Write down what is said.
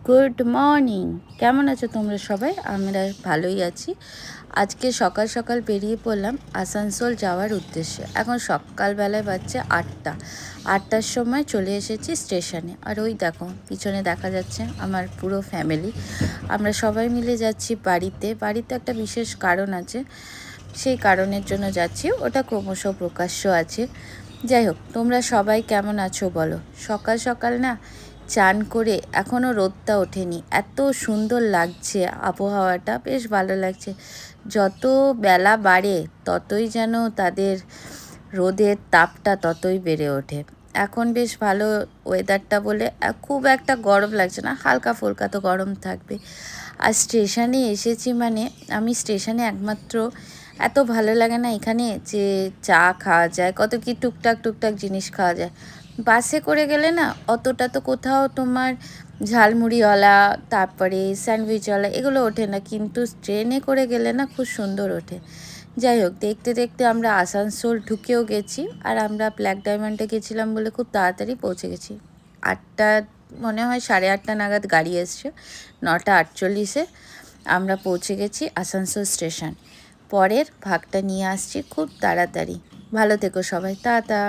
Good morning. কেমন আছো তোমরা সবাই? আমরা ভালোই আছি। আজকে সকাল সকাল বেরিয়ে পড়লাম আসানসোল যাওয়ার উদ্দেশ্যে। এখন সকালবেলায় বাজছে 8টার সময় চলে এসেছি স্টেশনে। আর ওই দেখো পিছনে দেখা যাচ্ছে আমার পুরো ফ্যামিলি। আমরা সবাই মিলে যাচ্ছি বাড়িতে একটা বিশেষ কারণ আছে, সেই কারণের জন্য যাচ্ছি। ওটা ক্রমশ প্রকাশ্য আছে। যাই হোক, তোমরা সবাই কেমন আছো বলো? সকাল সকাল না চান করে, এখনও রোদটা ওঠেনি, এত সুন্দর লাগছে আবহাওয়াটা, বেশ ভালো লাগছে। যত বেলা বাড়ে ততই যেন তাদের রোদের তাপটা ততই বেড়ে ওঠে। এখন বেশ ভালো ওয়েদারটা বলে খুব একটা গরম লাগছে না, হালকা ফুলকা তো গরম থাকবে। আর স্টেশনে এসেছি মানে, আমি স্টেশনে একমাত্র এত ভালো লাগে না এখানে যে চা খাওয়া যায়, কত কি টুকটাক জিনিস খাওয়া যায়। বাসে করে গেলে না অতটা তো কোথাও তোমার ঝালমুড়িওয়ালা, তারপরে স্যান্ডউইচওয়ালা এগুলো ওঠে না, কিন্তু ট্রেনে করে গেলে না খুব সুন্দর ওঠে। যাই হোক, দেখতে দেখতে আমরা আসানসোল ঢুকেও গেছি। আর আমরা ব্ল্যাক ডায়মন্ডে গেছিলাম বলে খুব তাড়াতাড়ি পৌঁছে গেছি। 8টা, মনে হয় 8:30 নাগাদ গাড়ি এসছে। 9:48-এ আমরা পৌঁছে গেছি আসানসোল স্টেশন। পরের ভাগটা নিয়ে আসছি খুব তাড়াতাড়ি। ভালো থেকো সবাই, টাটা।